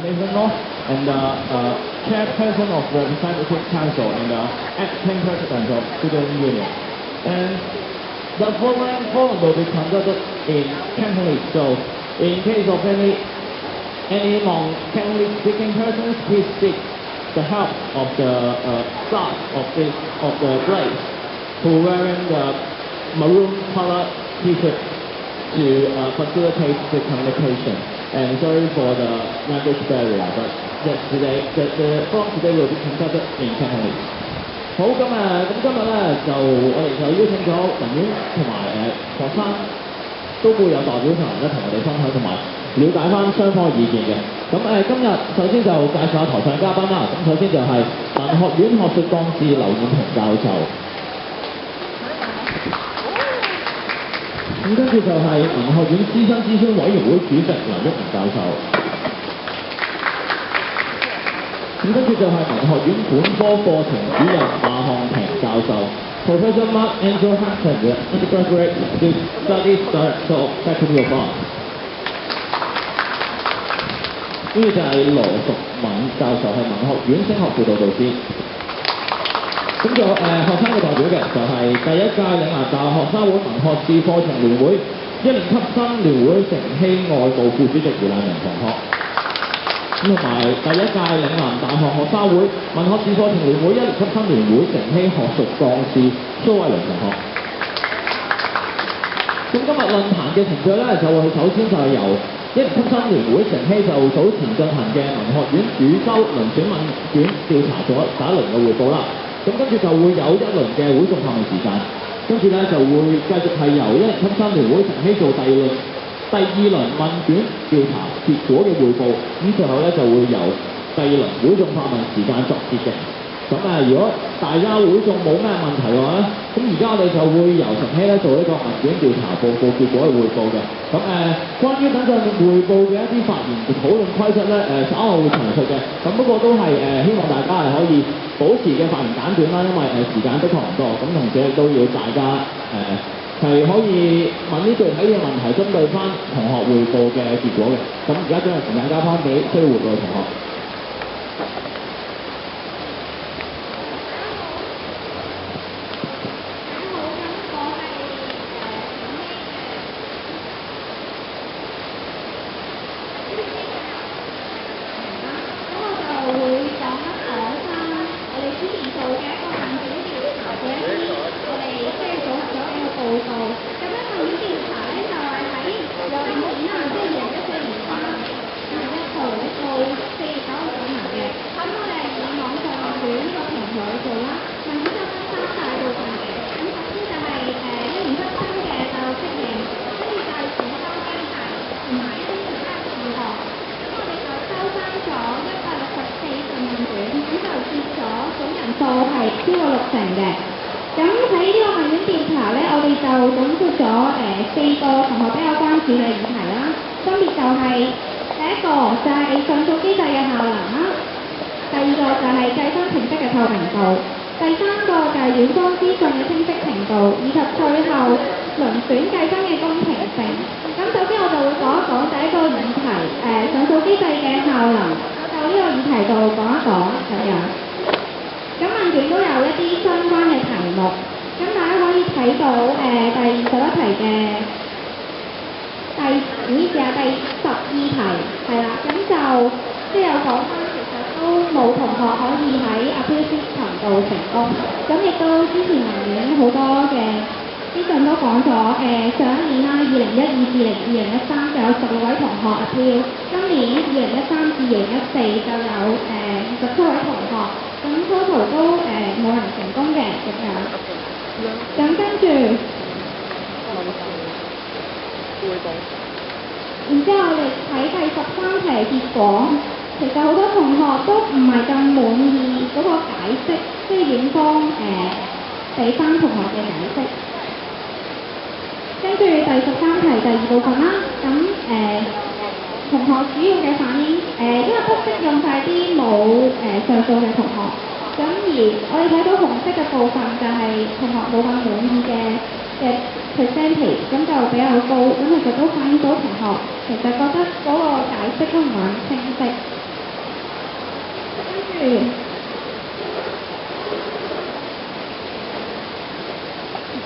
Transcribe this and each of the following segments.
Lingnan and chairperson of Representative Council and acting president of Student Union. And the following forum will be conducted in Cantonese. So, in case of any non-Cantonese speaking persons, please seek the help of the staff of the place who wearing the maroon color T-shirt to facilitate the communication. And sorry for the language barrier, but the forum today will be conducted in Cantonese. 好，咁今日咧就我哋就邀請咗文院同埋學生都會有代表上嚟咧同我哋分享同埋了解翻雙方嘅意見嘅。咁今日首先就介紹下台上嘉賓啦。咁首先就係文學院學術幹事劉銶琚教授。咁跟住就係文學院師生諮詢委員會主席梁銶琚教授。咁跟住就係文學院本科課程主任馬漢庭教授 ，Professor Mark Angel Hanson 嘅 Undergraduate Studies Director of Faculty of Arts。跟住就係羅淑敏教授係文學院升學輔導導師。咁仲有學生嘅代表嘅就係第一屆嶺南大學學生會文學士課程聯會1年級生聯會承希外務副主席胡乃明同學。咁同埋第一屆嶺南大學學生會文學士課程聯會1年級生聯會承希學術幹事蘇偉倫同學。咁今日論壇嘅程序咧，就會首先就係由1年級生聯會承希就早前進行嘅文學院主修遴選問卷調查咗第一輪嘅匯報啦。咁跟住就會有一輪嘅會眾發問時間，跟住咧就會繼續係由1年級生聯會承希做第二輪問卷調查結果嘅匯報，咁最後咧就會由第二輪會眾發問時間作結嘅。咁如果大家會眾冇咩問題嘅話咧，咁而家我哋就會由承希咧做呢個問卷調查報告結果嘅匯報嘅。咁關於等陣匯報嘅一啲發言討論規則咧，稍後會詳述嘅。咁不過都係希望大家係可以保持嘅發言簡短啦，因為時間的確唔多，咁同時亦都要大家係可以問啲具體嘅問題，針對翻同學匯報嘅結果嘅。咁而家將時間交翻俾需要匯報嘅同學。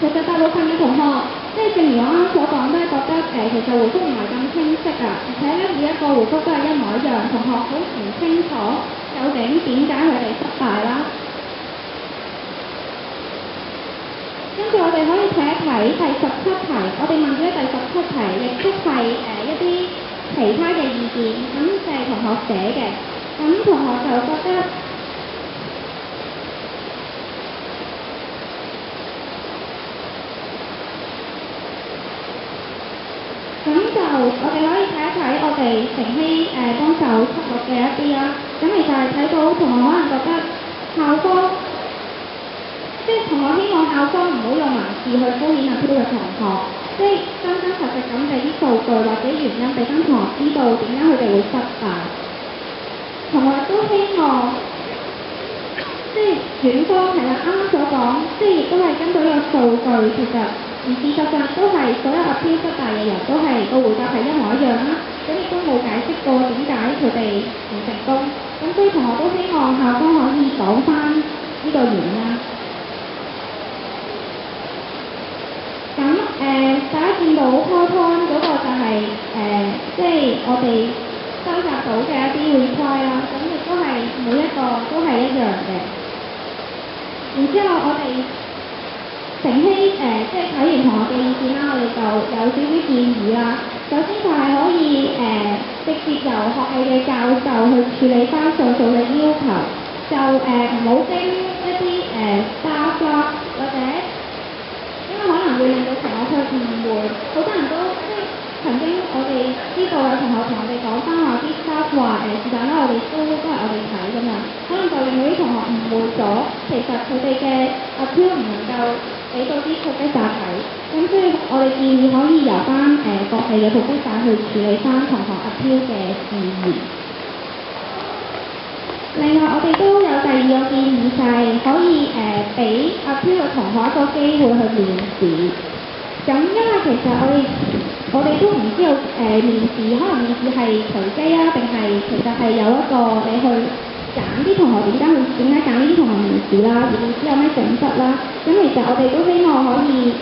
其實大部分嘅同學，即係正如我啱啱所講，都係覺得其實回覆唔係咁清晰啊，而且咧每一個回覆都係一模一樣，同學好唔清楚究竟點解佢哋失敗啦。跟住我哋可以睇一睇第17題，我哋問咗第17題，亦都係一啲其他嘅意見，咁就係同學寫嘅，咁同學就覺得。咁就我哋可以睇一睇我哋乘希幫手輯錄嘅一啲啦。咁其實係睇到同學可能覺得校方，即係同學希望校方唔好用文字去敷衍阿飄嘅同學，即係真真實實咁俾啲數據或者原因俾翻同學知道點解佢哋會失敗。同學都希望，即係院方係啦，啱啱所講，即係亦都係根據呢個數據，其實。而事實上都係所有阿飄失敗嘅人都係個回答係一模一樣啦，咁亦都冇解釋過點解佢哋唔成功，咁所以同學都希望校方可以講翻呢個原因。咁大家見到 PowerPoint 嗰個就係即係我哋收集到嘅一啲 reply 啦，咁亦都係每一個都係一樣嘅。然之後我哋乘希即係睇完同學嘅意見啦，我哋就有少少建議啦。首先就係可以直接由學系嘅教授去處理翻上述嘅要求，就唔好經一啲staff啦，或者因為可能會令到同學去誤會，好多人都即係曾經我哋知道有同學同我哋講翻話啲 staff 話是但啦，我哋都係我哋睇咁樣，可能就令到啲同學誤會咗，其實佢哋嘅阿飄唔能夠俾到啲 professor 睇，咁所以我哋建議可以由翻各系嘅 professor 去處理翻同學阿飄嘅事宜。另外，我哋都有第二個建議就係可以俾阿飄嘅同學一個機會去面試。咁因為其實我哋都唔知道面試，可能面試係隨機啊，定係其實係有一個你去揀啲同學點解揀呢啲同學面試啦，而面試有咩準則啦。咁其實我哋都希望可以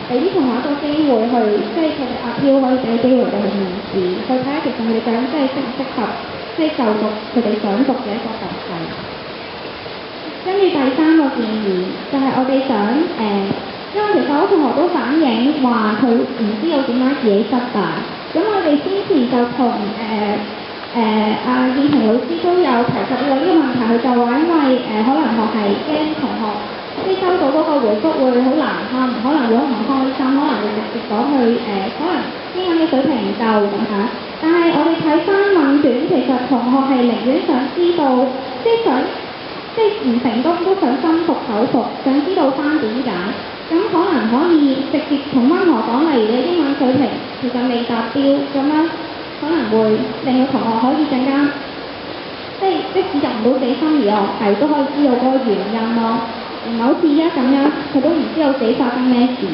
俾啲同學一個機會去，即係佢哋阿飄可以俾機會佢去面試，去睇下其實佢哋究竟真係適唔適合，即係就讀佢哋想讀嘅一個學系。跟住第三個建議就係我哋想因為其實好多同學都反映話佢唔知道點解自己失敗，咁我哋先前就同阿燕婷老師都有提及過呢個問題，佢就話因為可能學係驚同學即係收到嗰個回覆會好難堪，可能會好唔開心，可能會直接講佢可能英文嘅水平唔夠咁嚇。但係我哋睇翻問卷，其實同學係寧願想知道，即係唔成功都想心服口服，想知道翻點解。咁可能可以直接同翻同學講，例如你英文水平其實未達標，咁樣可能會令到同學可以更加，即使入唔到自己心儀嘅學系，都可以知道嗰個原因咯。唔係好似而家咁樣，佢都唔知道自己發生咩事。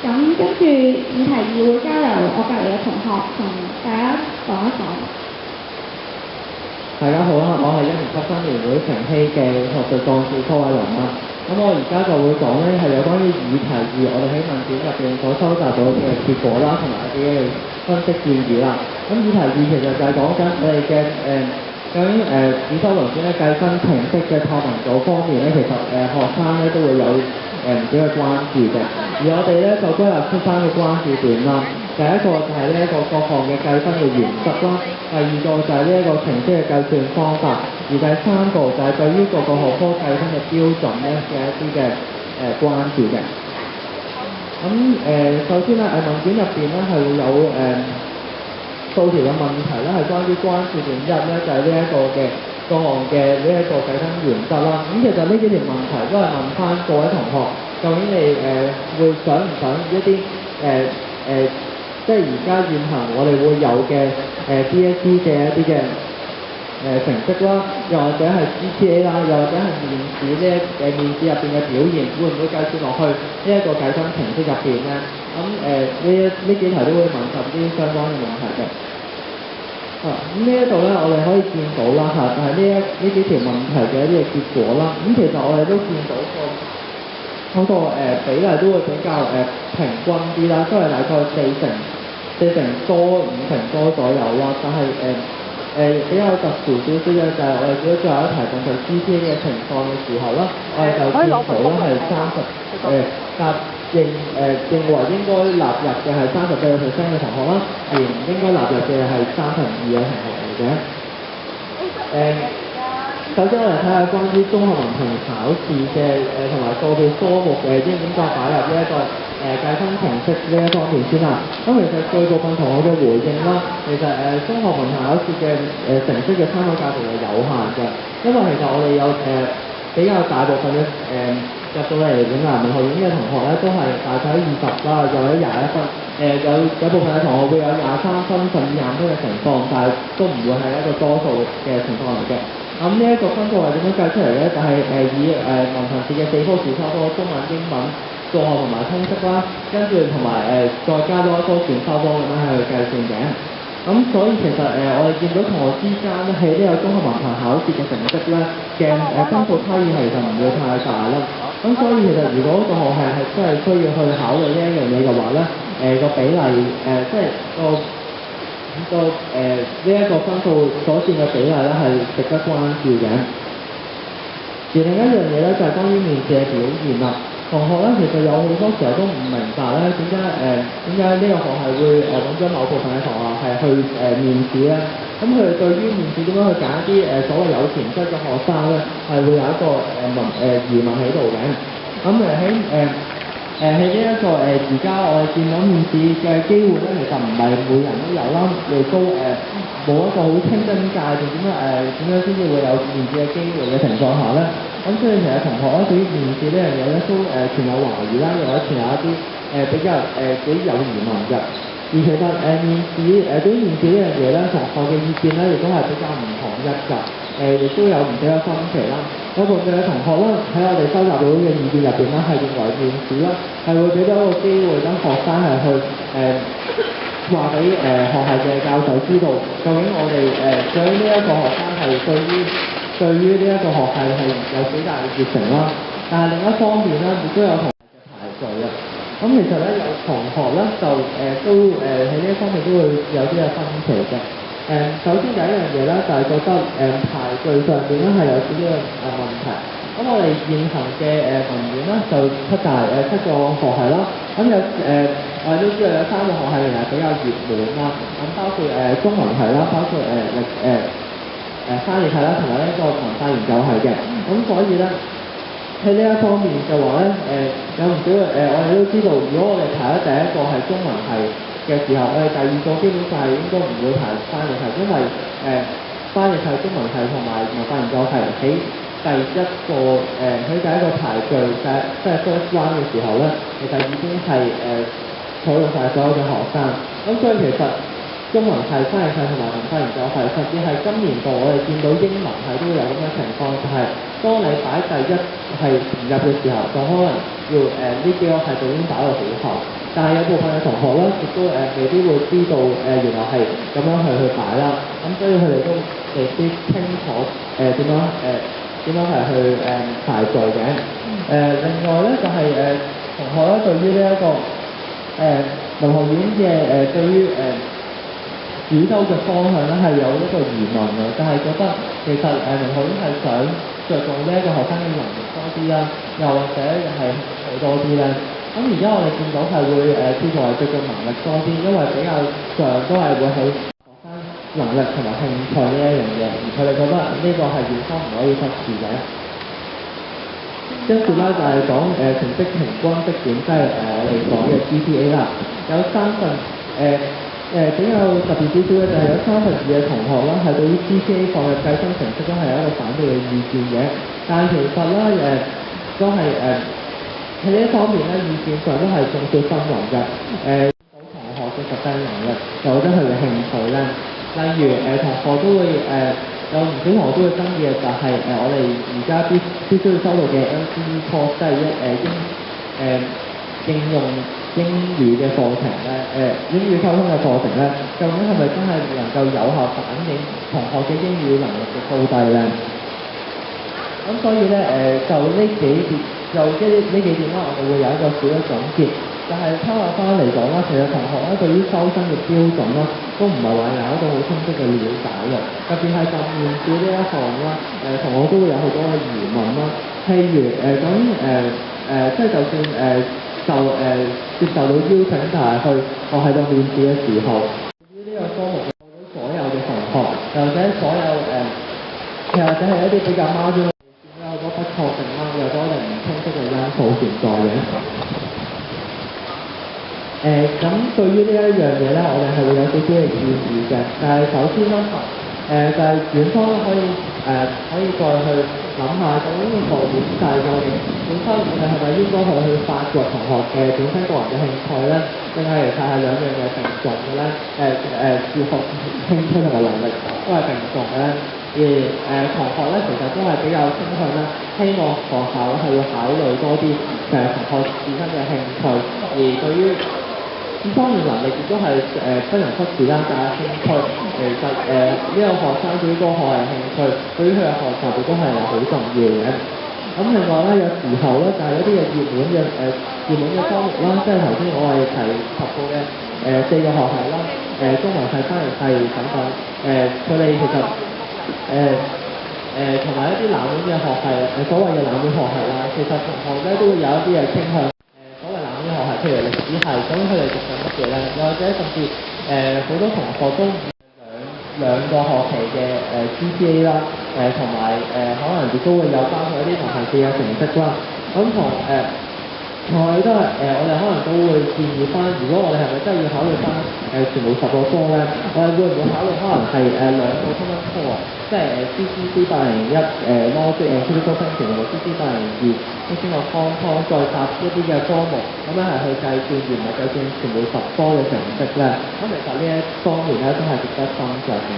咁跟住議題2會交由我隔離嘅同學同大家講一講。大家好啦，我係1年級生聯會乘希嘅學術幹事柯偉龍啦。咁我而家就會講咧係有關於議題2我哋喺問卷入邊所收集到嘅結果啦，同埋自己嘅分析建議啦。咁議題2其實就係講緊我哋嘅究竟主修遴選嘅計分程式嘅透明度方面咧，其實學生咧都會有唔少嘅關注嘅。而我哋咧就歸納出3個關注點啦。第一個就係呢一個各項嘅計分嘅原則啦，第二個就係呢一個程式嘅計算方法，而第三個就係對於各個學科計分嘅標準咧嘅一啲嘅關注嘅。咁首先咧問卷入邊咧係會有數條嘅問題咧係關於關注點1咧，就係呢一個嘅各項嘅呢一個計分原則啦。咁其實呢幾條問題都係問翻各位同學，究竟你會想唔想一啲即係而家現行我哋會有嘅DSE 嘅一啲嘅成績啦，又或者係 GPA 啦，又或者係面試面試入邊嘅表現，會唔會計算落去呢一個計分程式入邊咧？咁呢幾題都會問及啲相關嘅問題嘅。咁咁呢一度咧，我哋可以見到啦嚇，就係呢幾條問題嘅一啲嘅結果啦。咁其實我哋都見到嗰個比例都會比較平均啲啦，都係大概四成多5成多左右啦。但係比較特殊少少嘅就係我哋如果最後一題問題 GPA 嘅情況嘅時候啦，我哋就見到咧係認為應該納入嘅係34%嘅同學啦，而唔應該納入嘅係2/3嘅同學嚟嘅。首先我哋睇下關於中學文憑考試嘅同埋個別科目嘅應該擺入呢一個計分程式呢一方面先啦。咁其實據部分同學嘅回應啦，其實中學文憑考試嘅成績嘅參考價值係有限嘅，因為其實我哋有比較大部分嘅入到嚟嶺南文學院嘅同學咧，都係大概20啦，又或者21分。有部分嘅同學會有23分甚至25分嘅情況，但係都唔會係一個多數嘅情況嚟嘅。咁呢一個分數係點樣計出嚟咧？就係以文憑試嘅4科主修科中文、英文、數學同埋通識啦，跟住同埋再加多一科選修科咁樣去計算嘅。咁所以其實我哋見到同學之間咧喺呢個中學文憑考試嘅成績咧嘅分數差異其實唔會太大啦。咁所以其實如果個學系係真係需要去考慮呢一樣嘢嘅話咧，個比例即係呢一個分數所佔嘅比例咧係值得關注嘅。而另一樣嘢咧就係關於面試嘅表現啦。同學咧其實有好多時候都唔明白咧點解呢個學系會揾咗某部分嘅同學係去面試咧？咁佢哋對於面試點樣去揀一啲所謂有潛質嘅學生咧，係會有一個疑問喺度嘅。咁喺呢一個而家我哋見到面試嘅機會咧，其實唔係每人都有啦，亦都冇一個好清真界定點樣先至會有面試嘅機會嘅情況下咧，咁所以其實同學咧對於面試呢樣嘢咧都存有懷疑啦，又或者存有一啲比較幾有疑問嘅。而其實對於面試呢樣嘢咧，同學嘅意見咧亦都係比較唔統一㗎，亦都有唔少嘅分歧啦。有部分嘅同學咧喺我哋收集到嘅意見入邊咧，係認為面試咧係會俾到一個機會等學生係去話俾學系嘅教授知道，究竟我哋對於呢一個學生係對於呢一個學系係有幾大嘅熱誠啦。但係另一方面咧，亦都有同學嘅排序啊。咁其實咧有同學咧就都喺呢一方面都會有啲嘅分歧嘅。首先第一樣嘢咧就係覺得排序上邊咧係有少少嘅問題。咁我哋現行嘅文院咧就7個學系啦。咁我哋都知道有3個學系仍然係比較熱門啦。咁包括中文系啦，包括翻譯系啦，同埋呢個文化研究系嘅。咁所以咧喺呢一方面嘅話咧，有唔少我哋都知道，如果我哋排咗第一個係中文系嘅時候，我哋第二個基本上係應該唔會排翻譯系，因為翻譯系、中文系同埋文化研究系喺第一個排序即係 first round 嘅時候咧，其實已經係採用晒所有嘅學生。咁所以其實中文系、翻譯系同埋文化研究系，甚至係今年度我哋見到英文系都會有咁嘅情況，就係當你擺第一係唔入嘅時候，就可能要呢幾個系就已經擺到好後。但係有部分嘅同學咧，亦都未必會知道原來係咁樣去擺啦。咁所以佢哋都未必清楚點樣係去排序嘅。另外咧就係同學咧對於呢一個文學院嘅對於主修嘅方向咧係有一個疑問嘅，就係覺得其實文學院係想着重呢一個學生嘅能力多啲啦，又或者係興趣多啲咧。咁而家我哋見到係會似乎係着重能力多啲，因為比較上都係會喺學生能力同埋興趣呢一樣嘢，而佢哋覺得呢個係院方唔可以忽視嘅。跟住咧就係講成績平均績點，即係我哋講嘅 GPA 啦。有比較特別少少嘅就係有2/3嘅同學啦，係對於 GPA 放嘅計分程式都係有一個反對嘅意見嘅。但係其實咧都係喺呢一方面咧，意見上都係眾說紛紜嘅。到同學嘅實際能力，又或者佢嘅興趣咧，例如同學都會有唔少同學都會爭議嘅就係我哋而家必須要收到嘅 LCE course，即係應用英語嘅課程咧，英語溝通嘅課程咧，究竟係咪真係能夠有效反映同學嘅英語能力嘅高低咧？咁所以咧，就呢幾點啦，我哋會有一個小嘅總結，就係參考翻嚟講啦，其實同學咧對於收生嘅標準啦，都唔係話有一個好清晰嘅了解嘅，特別係就面試呢一項啦，同學都會有好多嘅疑問啦，譬如即係就算接受到邀請，但係去我喺度面試嘅時候，對於呢個科目所有嘅同學，又或者所有又或者係一啲比較孖展。有好多不確定啦，有多定唔清晰嘅因素存在嘅。咁對於呢一樣嘢咧，我哋係會有少少嘅建議嘅。但係首先啦，就係院方可以再去諗下，究竟個重點就係究竟本身我哋係咪應該去發掘同學嘅本身個人嘅興趣咧，定係其實係兩樣嘢並重嘅咧？自學興趣同埋能力都係並重嘅咧。而同學咧，其實都係比較傾向咧，希望學校係會考慮多啲同學自身嘅興趣，而對於呢方面能力亦都係不容忽視啦。但係興趣其實呢個學生對於嗰個學係興趣，對於佢嘅學習亦都係好重要嘅。咁另外咧，有時候咧就係一啲嘅熱門嘅科目啦，即係頭先我哋提及過嘅4個學系啦，中文系、翻譯系等等，佢哋其實同埋一啲冷門嘅學系，所謂嘅冷門學系啦，其實同學咧都會有一啲嘅傾向，所謂冷門嘅學系，譬如歷史系，咁佢哋讀緊乜嘢咧？又或者甚至好多同學都兩個學期嘅GPA 啦，同埋可能亦都會有包括一啲同行試嘅成績啦，咁同埋都係我哋可能都會建議翻，如果我哋係咪真係要考慮翻全部10個科咧，我哋會唔會考慮可能係2個 common core，即係CCC 801Logic and Critical Thinking 同埋 CC 802呢先個方方再搭一啲嘅科目，咁樣係去計算而唔係計算全部10科嘅成績咧。咁其實呢一方面咧都係值得斟酌嘅。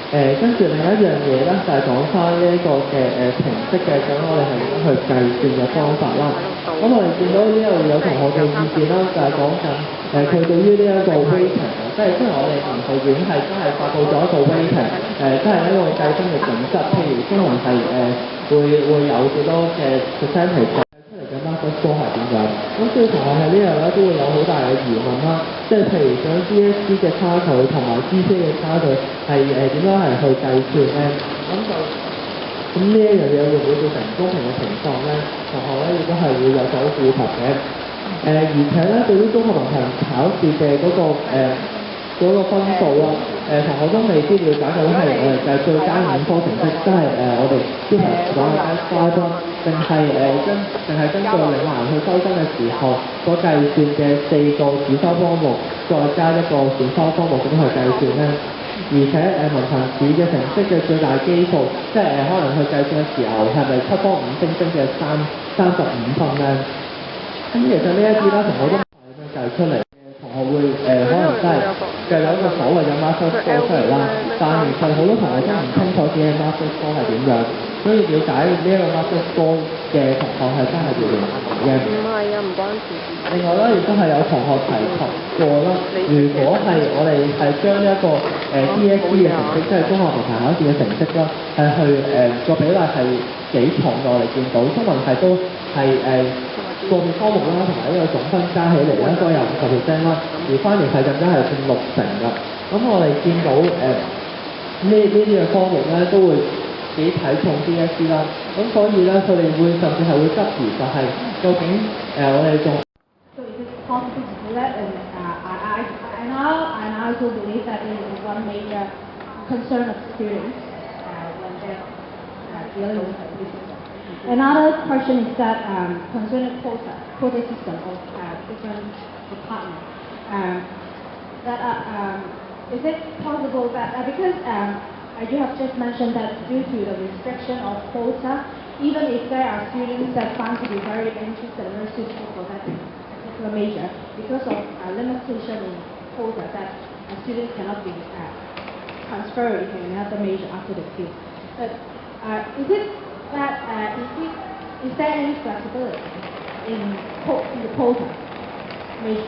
跟住另一樣嘢咧，就係講翻呢一個嘅成績嘅，咁我哋係點樣去計算嘅方法啦。咁我哋見到呢度有同學嘅意見啦，就係講緊佢對於呢一個 weighting，即係我哋文學院係真係發布咗一個 weighting，即係一個計分嘅準則，譬如中文係會有幾多嘅 percentage。出嚟嘅 master score 係點樣？咁所以同學喺呢度咧都會有好大嘅疑問啦，即係譬如想 DSE 嘅差距同埋 GPA 嘅差距係點樣係去計算咧？咁呢一樣嘢會唔會造成唔公平嘅情況咧？同學咧亦都係會有所顧及嘅。而且咧對於綜合文憑考試嘅嗰個分數啦，同學都未必了解究竟係我哋計最佳5科成績，即係我哋之前講嘅 S5 啦，定係根據嶺南去收生嘅時候所計算嘅4個主修科目，再加一個選修科目咁去計算咧。而且文憑試嘅成績嘅最大基數，即係可能去計算嘅時候係咪7科5星星嘅35分咧？咁其實呢一啲啦，同學都係咁樣計出嚟。同學會可能真係計有一個所謂嘅 master score 出嚟啦，但係其實好多同學都唔清楚自己嘅 master score 係點樣，所以了解呢一個 master score 嘅同學係真係要認同嘅。唔係啊，唔關事。另外咧，亦都係有同學提及過啦，如果係我哋係將呢一個DSE 嘅成績，即係中學文憑考試嘅成績啦，係去個比例係幾重嘅，我哋見到中文係都係個別科目啦，同埋呢個總分加起嚟咧，都有50%啦，而翻譯係更加係佔60%㗎。咁我哋見到呢啲嘅科目咧，都會幾睇重 DSE 啦。咁所以咧，佢哋會甚至係會質疑就係究竟我哋仲。So it is possible to do that, and I also believe that it is one major concern of students when they're dealing with this. Another question is that concerning quota system of different departments. Is it possible that because you have just mentioned that due to the restriction of quota, even if there are students that found to be very interested and very suitable for that particular major, because of limitation in quota, that students cannot be transferred into another major after the field. But is there any flexibility in the quota.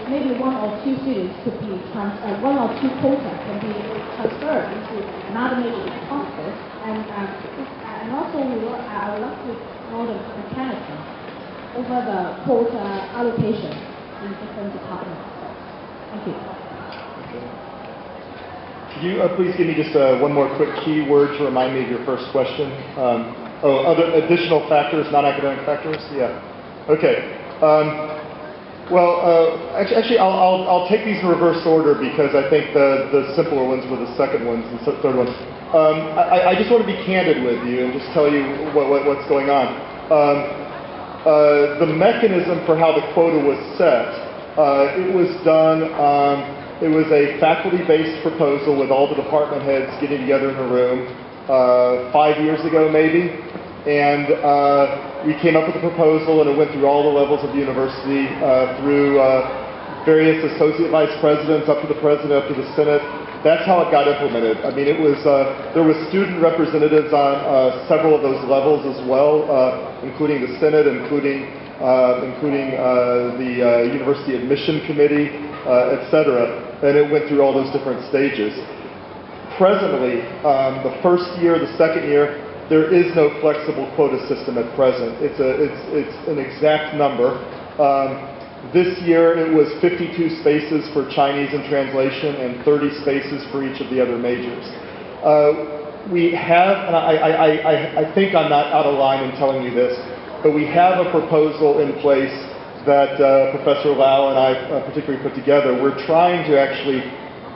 Maybe one or two students could be one or two quota can be transferred into another major if possible. And also I would love to know the mechanism over the quota allocation in different departments. Thank you. Could you please give me just one more quick key word to remind me of your first question? Other additional factors, non-academic factors? Yeah. Okay. Actually, I'll take these in reverse order because I think the simpler ones were the second ones and the third ones. I just want to be candid with you and just tell you what's going on. The mechanism for how the quota was set, it was done, it was a faculty-based proposal with all the department heads getting together in a room 5 years ago maybe. And we came up with a proposal, and it went through all the levels of the university, through various associate vice presidents, up to the president, up to the Senate. That's how it got implemented. I mean, it was there was student representatives on several of those levels as well, including the Senate, including the University Admission Committee, etc. And it went through all those different stages. Presently, the first year, the second year, there is no flexible quota system at present. It's an exact number. This year it was 52 spaces for Chinese and translation and 30 spaces for each of the other majors. We have, and I think I'm not out of line in telling you this, but we have a proposal in place that Professor Lau and I particularly put together. We're trying to actually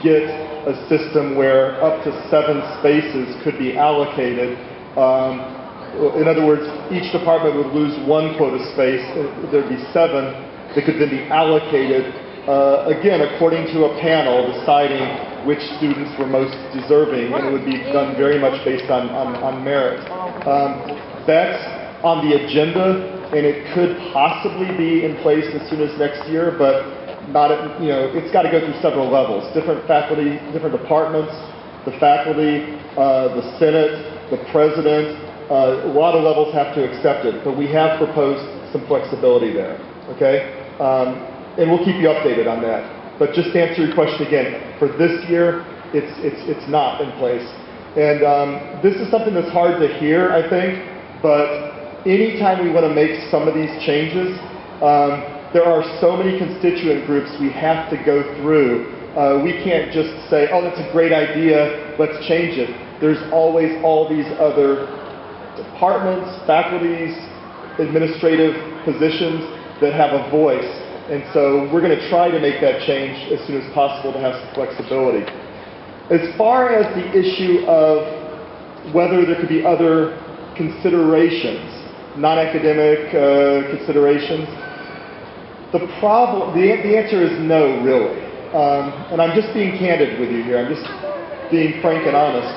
get a system where up to 7 spaces could be allocated. In other words, each department would lose 1 quota space. There'd be 7 that could then be allocated, again, according to a panel deciding which students were most deserving, and it would be done very much based on merit. That's on the agenda, and it could possibly be in place as soon as next year, but not at, it's got to go through several levels. Different faculty, different departments, the faculty, the Senate, the president, a lot of levels have to accept it, but we have proposed some flexibility there, okay? And we'll keep you updated on that. But just to answer your question again, for this year, it's not in place. And this is something that's hard to hear, I think, but anytime we want to make some of these changes, there are so many constituent groups we have to go through. We can't just say, oh, that's a great idea, let's change it. There's always all these other departments, faculties, administrative positions that have a voice. And so we're going to try to make that change as soon as possible to have some flexibility. As far as the issue of whether there could be other considerations, non-academic considerations, the answer is no, really. And I'm just being candid with you here. I'm just being frank and honest.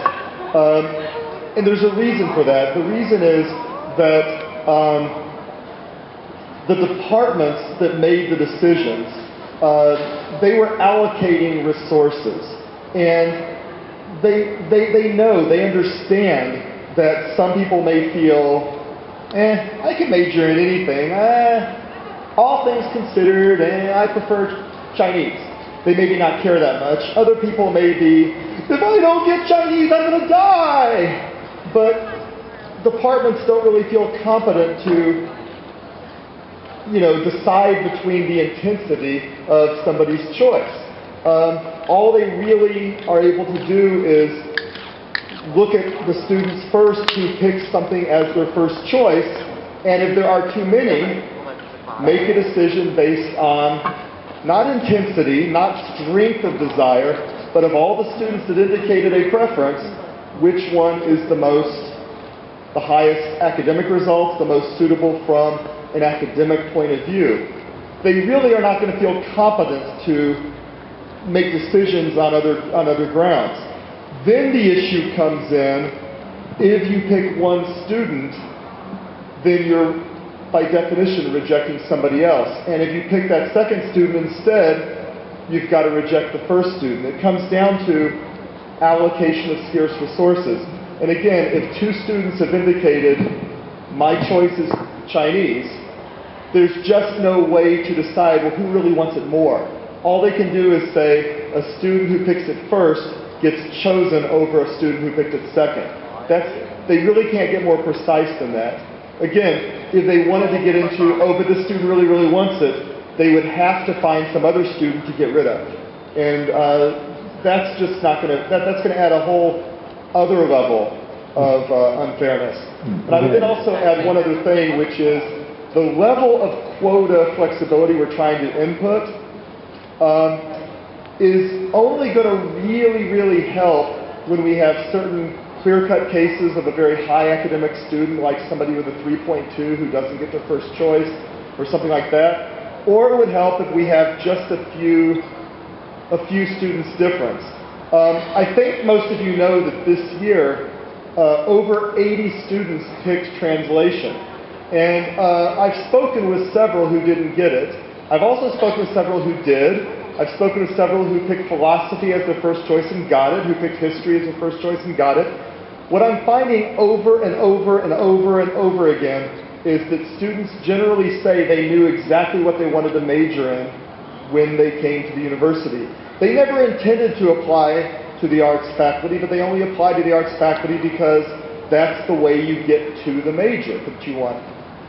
And there's a reason for that. The reason is that the departments that made the decisions, they were allocating resources. And they know, they understand that some people may feel, I can major in anything. All things considered, I prefer Chinese. They maybe not care that much. Other people may be, if I don't get Chinese, I'm going to die. But departments don't really feel competent to, decide between the intensity of somebody's choice. All they really are able to do is look at the students first who pick something as their first choice, and if there are too many, make a decision based on not intensity, not strength of desire, but of all the students that indicated a preference, which one is the highest academic results, the most suitable from an academic point of view. They really are not going to feel competent to make decisions on other grounds. Then the issue comes in, if you pick one student, then you're by definition rejecting somebody else. And if you pick that second student instead, you've got to reject the first student. It comes down to allocation of scarce resources. And again, if 2 students have indicated, my choice is Chinese, there's just no way to decide, well, who really wants it more. All they can do is say a student who picks it first gets chosen over a student who picked it second. They really can't get more precise than that. Again, if they wanted to get into, oh, but this student really, really wants it, they would have to find some other student to get rid of. And that's just not going to, that's going to add a whole other level of unfairness. And I would then also add one other thing, which is the level of quota flexibility we're trying to input is only going to really, really help when we have certain clear-cut cases of a very high academic student, like somebody with a 3.2 who doesn't get their first choice, or something like that. Or it would help if we have just a few students difference. I think most of you know that this year, over 80 students picked translation. And I've spoken with several who didn't get it. I've also spoken with several who did. I've spoken with several who picked philosophy as their first choice and got it, who picked history as their first choice and got it. What I'm finding over and over and over and over again is that students generally say they knew exactly what they wanted to major in when they came to the university. They never intended to apply to the arts faculty, but they only applied to the arts faculty because that's the way you get to the major that you want.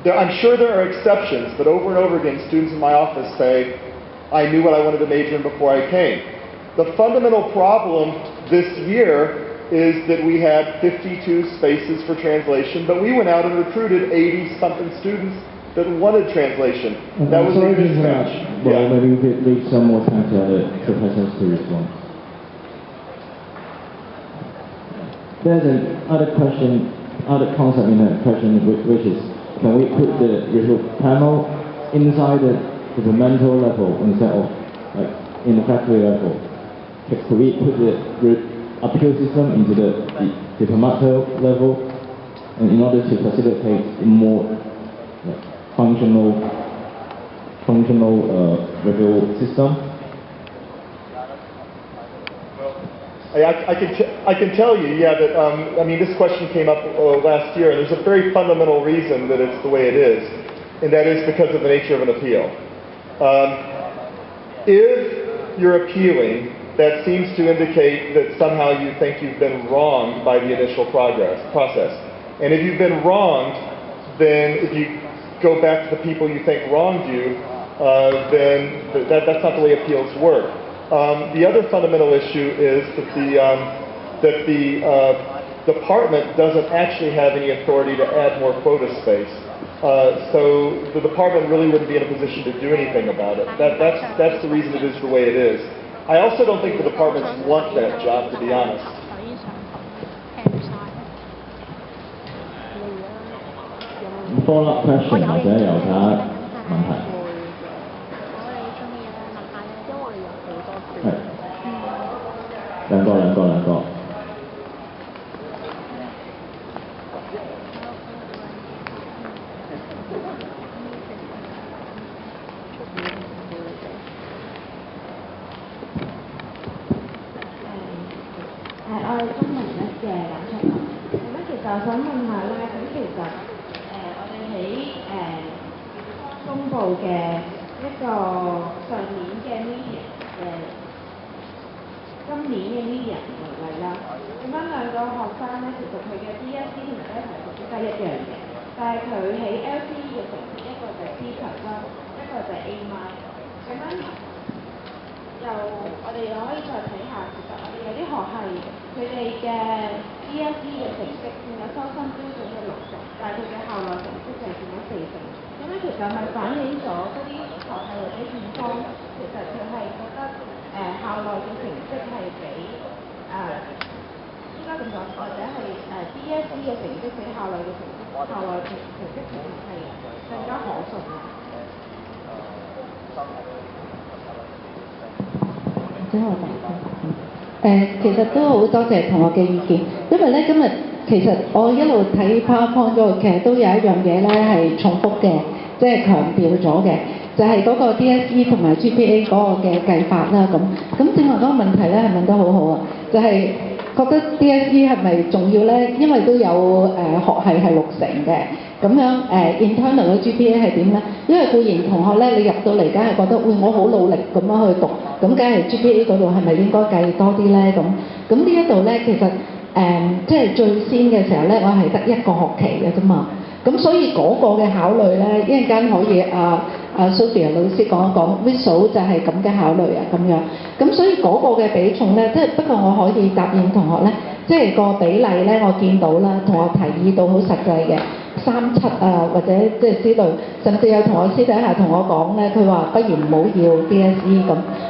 I'm sure there are exceptions, but over and over again, students in my office say, I knew what I wanted to major in before I came. The fundamental problem this year is that we had 52 spaces for translation, but we went out and recruited 80-something students that wanted translation. That was a mismatch. Well, maybe we could leave some more time to other professors to respond. There's another question, other concept in that question, which is, can we put the review panel inside the departmental level instead of like in the faculty level? Could we put the appeal system into the departmental level, and in order to facilitate a more functional review system? I can tell you, yeah, that I mean, this question came up last year, and there's a very fundamental reason that it's the way it is, and that is because of the nature of an appeal. If you're appealing, that seems to indicate that somehow you think you've been wronged by the initial process. And if you've been wronged, then if you go back to the people you think wronged you, then that's not the way appeals work. The other fundamental issue is that the department doesn't actually have any authority to add more quota space. So the department really wouldn't be in a position to do anything about it. That's the reason it is the way it is. I also don't think the departments want that job, to be honest. Follow-up question 或者有其他問題？係兩個。我係中文一嘅梁銶琚。咁其實我想問下咧，咁其實我哋喺公佈嘅一個上年嘅 median 今年嘅 median 為例啦，咁樣兩個學生咧，其實佢嘅 DSE 同埋 F 成績都一樣嘅，但係佢喺 LCE 嘅成績一個就係 C 級啦，一個就係 A minor。咁樣我哋又可以再睇下，其實我哋有啲學系佢哋嘅 DSE 嘅成績佔咗收生標準嘅60%，但係佢嘅校內成績就係佔咗40%。咁樣其實係反映咗嗰啲學系或者院方，其實佢係覺得校內嘅成績係比應該咁講，或者係DSE 嘅成績比校內嘅成績其實係更加可信嘅。其實都好多謝同學嘅意見，因為咧今日其實我一路睇 PowerPoint 嗰度，其實都有一樣嘢咧係重複嘅，即係強調咗嘅，就係嗰個 DSE 同埋 GPA 嗰個嘅計法啦。咁正話嗰個問題咧係問得好好啊，就係覺得 DSE 係咪重要咧？因為都有學系係60成嘅，咁樣internal 嘅 GPA 係點咧？因為固然同學咧，你入到嚟梗係覺得，我好努力咁樣去讀，咁梗係 GPA 嗰度係咪應該計多啲咧？咁呢一度咧，其實即係最先嘅時候咧，我係得一個學期嘅啫嘛。咁所以嗰個嘅考慮咧，一陣間可以Sophia 老師講一講 visual 就係咁嘅考慮啊，咁樣。咁所以嗰個嘅比重咧，即係不過我可以答應同學咧，即係個比例咧，我見到啦，同學提議到好實際嘅3-7啊，或者即係之類，甚至有同學私底下同我講咧，佢話不如唔好要 DSE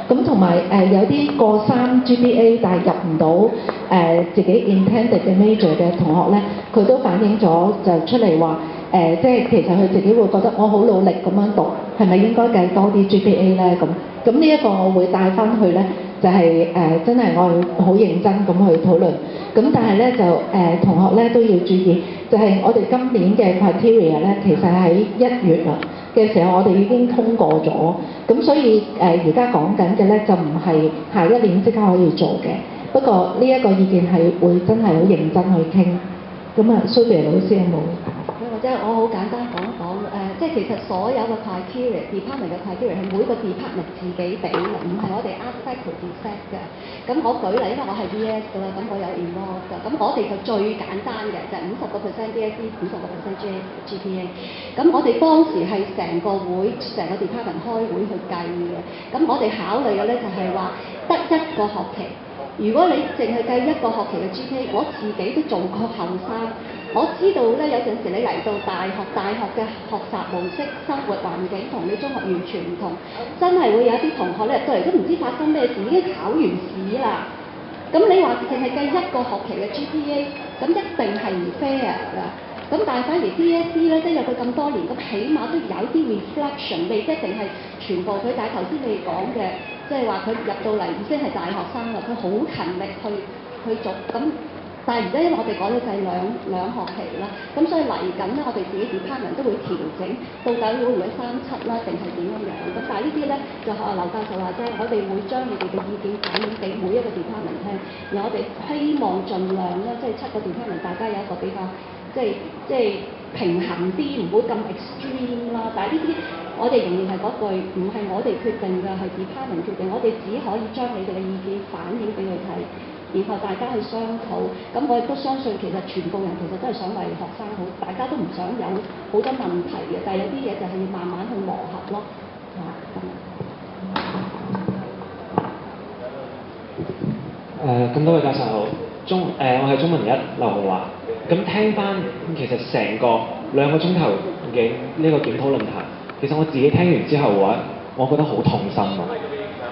咁同埋有啲過3 GPA 但係入唔到自己 intended 嘅 major 嘅同學咧，佢都反映咗就出嚟話即係其實佢自己會覺得我好努力咁樣讀，係咪應該計多啲 GPA 咧？咁呢一個我會帶翻去咧，就係真係我係好認真咁去討論。咁但係咧就同學咧都要注意，就係我哋今年嘅 criteria 咧，其實喺1月啊嘅時候我哋已經通過咗，咁所以而家講緊嘅咧就唔係下一年即刻可以做嘅。不過呢一個意見係會真係好認真去傾。咁啊 Sophia 老師有冇？或者我好簡單講一講即係其實所有嘅 criteria，department 嘅 criteria 係每個 department 自己俾嘅，唔係我哋 ask faculty set 嘅。咁我舉例，因為我係 VS 㗎啦，咁我有 involve 㗎。咁我哋就最簡單嘅就係50% DSE， 50% GPA。咁我哋當時係成個會，成個 department 開會去計嘅。咁我哋考慮嘅咧就係話得一個學期。如果你淨係計一個學期嘅 GPA， 我自己都做過後生，我知道咧有陣時你嚟到大學嘅學習模式、生活環境同你中學完全唔同，真係會有一啲同學咧入到嚟都唔知發生咩事，已經考完試啦。咁你話淨係計一個學期嘅 GPA， 咁一定係唔 fair 㗎。咁但係反而 DSE 咧，即係有佢咁多年，咁起碼都有啲 reflection， 未必一定係全部佢。但係頭先你講嘅，即係話佢入到嚟已經係大學生啦，佢好勤力去做咁。但係而家因為我哋講咗就係兩學期啦，咁所以嚟緊咧，我哋自己 department 都會調整，到底會唔會3-7啦，定係點樣樣？咁但係呢啲咧，就學劉教授話齋，我哋會將你哋嘅意見反映俾每一個 department 聽，而我哋希望盡量咧，即係7個 department 大家有一個比較即係平衡啲，唔好咁 extreme 啦。但係呢啲我哋仍然係嗰句，唔係我哋決定嘅，係 department 決定。我哋只可以將你哋嘅意見反映俾佢睇，然後大家去商討。咁我亦都相信其實全部人其實都係想為學生好，大家都唔想有好多問題嘅。但係有啲嘢就係要慢慢去磨合咯。咁多位教授好，我係中文1劉浩華。咁聽翻其實成個2個鐘頭嘅呢個檢討論壇，其實我自己聽完之後嘅話，我覺得好痛心啊！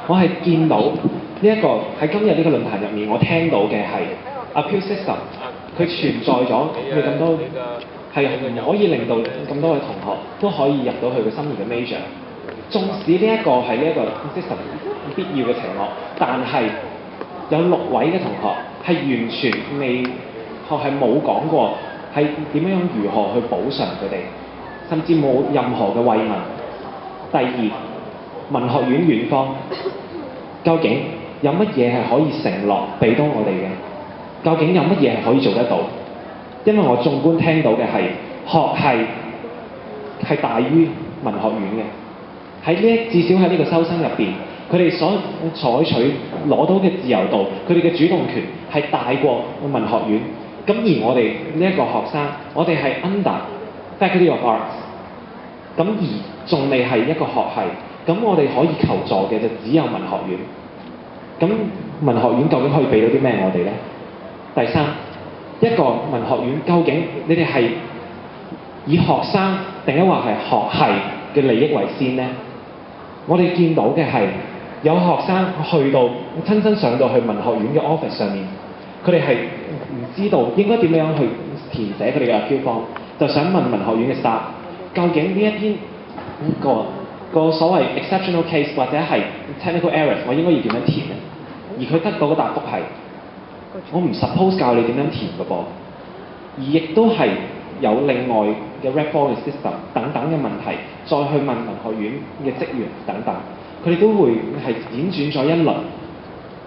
我係見到呢一個喺今日呢個論壇入面，我聽到嘅係 appeal system， 佢存在咗，佢咁多係唔可以令到咁多位同學都可以入到佢嘅心儀嘅 major。縱使呢一個係呢一個 system 必要嘅情況，但係有6位嘅同學係完全未係冇講過係點樣如何去補償佢哋，甚至冇任何嘅慰問。第二，文學院院方究竟有乜嘢係可以承諾俾到我哋嘅？究竟有乜嘢係可以做得到？因為我縱觀聽到嘅係學系係大於文學院嘅。至少喺呢個收生入邊，佢哋所採取攞到嘅自由度，佢哋嘅主動權係大過文學院。咁而我哋呢一個學生，我哋係 under Faculty of Arts， 咁而仲未係一個學系，咁我哋可以求助嘅就只有文學院。咁文學院究竟可以俾到啲咩我哋呢？第三，一個文學院究竟你哋係以學生定係話係學系嘅利益為先呢？我哋見到嘅係有學生去到親身上到去文學院嘅 office 上面，佢哋係唔知道應該點樣去填寫佢哋嘅 appeal form， 就想問文學院嘅 staff， 究竟呢一篇個所謂 exceptional case 或者係 technical errors， 我應該要點樣填呢？而佢得到嘅答覆係：我唔 suppose 教你點樣填嘅噃。而亦都係有另外嘅 referral system 等等嘅問題，再去問文學院嘅職員等等，佢哋都會係輾轉咗一輪，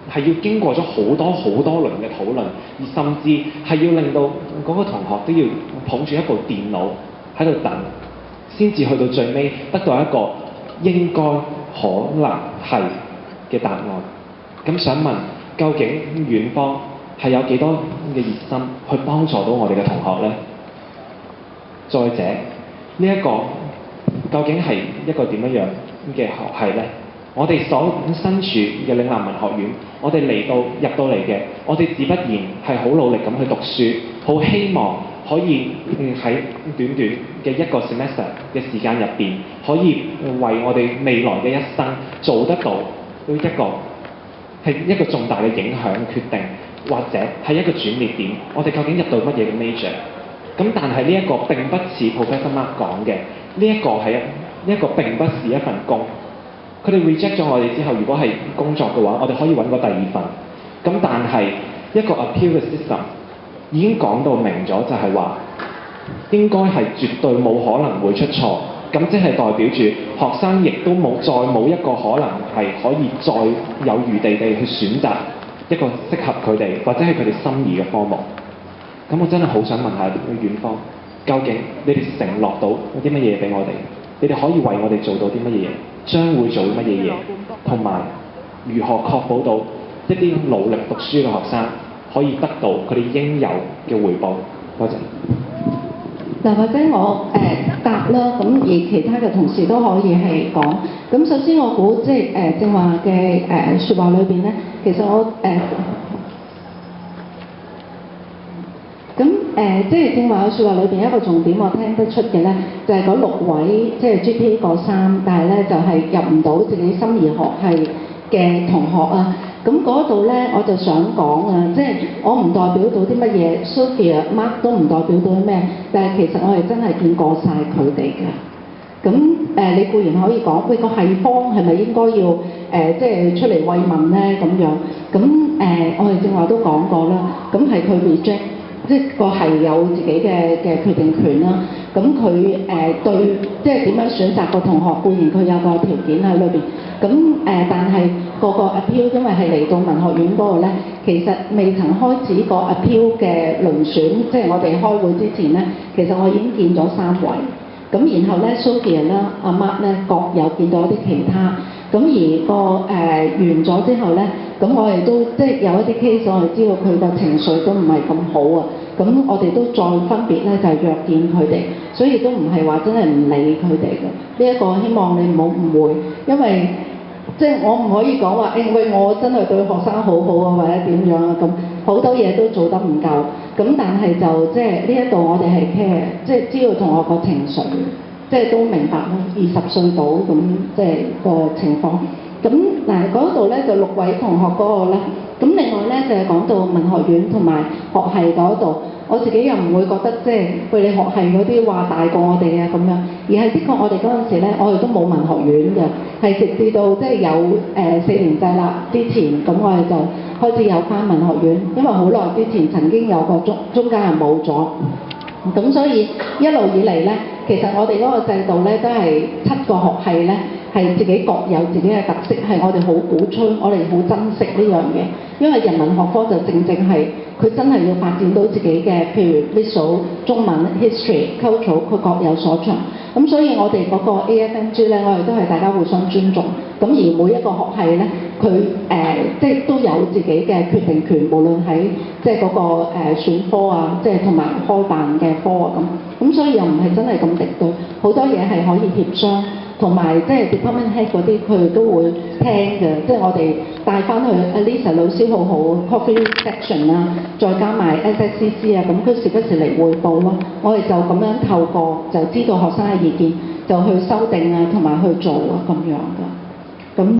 係要經過咗好多輪嘅討論，而甚至係要令到嗰個同學都要捧住一部電腦，喺度等，先至去到最尾得到一個應該可能係嘅答案。咁想問，究竟院方係有幾多嘅熱心去幫助到我哋嘅同學呢？再者，呢一個究竟係一個點樣嘅學系呢？我哋所身處嘅嶺南文學院，我哋入到嚟嘅，我哋自不然係好努力咁去讀書，好希望可以喺短短嘅一個 semester 嘅時間入邊，可以為我哋未來嘅一生做得到係一個重大嘅影響決定，或者係一個轉捩點。我哋究竟入到乜嘢嘅 major？ 咁但係呢一個並不似 Professor Mark 講嘅，呢一個係一個並不是一份工。佢哋 reject 咗我哋之後，如果係工作嘅話，我哋可以揾個第二份。咁但係一個 appeal 嘅 system 已經講到明咗，就係話應該係絕對冇可能會出錯。咁即係代表住學生亦都再冇一個可能係可以再有餘地去選擇一個適合佢哋或者係佢哋心儀嘅科目。咁我真係好想問下院方，究竟你哋承諾到啲乜嘢俾我哋？你哋可以為我哋做到啲乜嘢嘢？將會做乜嘢嘢？同埋如何確保到一啲努力讀書嘅學生可以得到佢哋應有嘅回報？多謝。嗱，或者我答啦，咁而其他嘅同事都可以係講。咁首先我估即係正話嘅説話裏邊咧，其實我即係正話嘅説話裏邊一個重點，我聽得出嘅咧，就係嗰6位即係 GPA 過3，但係咧就係入唔到自己心儀學系嘅同學啊。咁嗰度咧，我就想講啊，即係我唔代表到啲乜嘢 ，Sophia、Mark 都唔代表到啲咩，但係其實我哋真係見過晒佢哋嘅。咁你固然可以講，喂個系方係咪應該要即係出嚟慰問咧咁樣？咁我哋正話都講過啦，咁係佢 reject。即係個係有自己嘅決定權啦。咁佢對即係點樣選擇個同學，固然佢有個條件喺裏邊。咁但係個 appeal 因為係嚟到文學院嗰度咧，其實未曾開始個 appeal 嘅遴選，即係我哋開會之前咧，其實我已經見咗3位。咁然後咧 Sophia 啦、阿 Mark 咧各有見到一啲其他。咁而完咗之後咧，咁我哋都即係有一啲 case，我哋知道佢個情緒都唔係咁好啊。咁我哋都再分別咧就係約見佢哋，所以都唔係話真係唔理佢哋嘅。呢一個希望你唔好誤會，因為即係我唔可以講話喂我真係對學生好好啊，或者點樣啊咁，好多嘢都做得唔夠。咁但係就即係呢一度我哋係 care，即係知道同學個情緒。即係都明白啦，20歲到咁即係個情況。咁嗱嗰度咧就6位同學嗰個咧，咁另外咧就係講到文學院同埋學系嗰度，我自己又唔會覺得即係對你學系嗰啲話大過我哋啊咁樣，而係的確我哋嗰陣時咧，我哋都冇文學院嘅，係直至到即係有4年制啦之前，咁我哋就開始有返文學院，因為好耐之前曾經有過中間係冇咗。咁所以一路以嚟咧，其實我哋嗰個制度咧都係7個學系咧係自己各有自己嘅特色，係我哋好鼓吹，我哋好珍惜呢樣嘢。因為人文學科就正係佢真係要發展到自己嘅，譬如 visual 中文 history、culture， 佢各有所長。咁所以我哋嗰個 AFMG 咧，我哋都係大家互相尊重。咁而每一個學系咧，佢即係都有自己嘅決定權，無論喺即係嗰個選科啊，即係同埋開辦嘅科啊咁。咁所以又唔係真係咁敵對，好多嘢係可以協商。同埋即係 department head 嗰啲，佢哋都會聽嘅。即係我哋帶翻去 Lisa 老師好好 coffee section 啊，再加埋 SSCC 啊，咁佢時不時嚟匯報咯。我哋就咁樣透過就知道學生嘅意見，就去修訂啊，同埋去做啊咁樣㗎。咁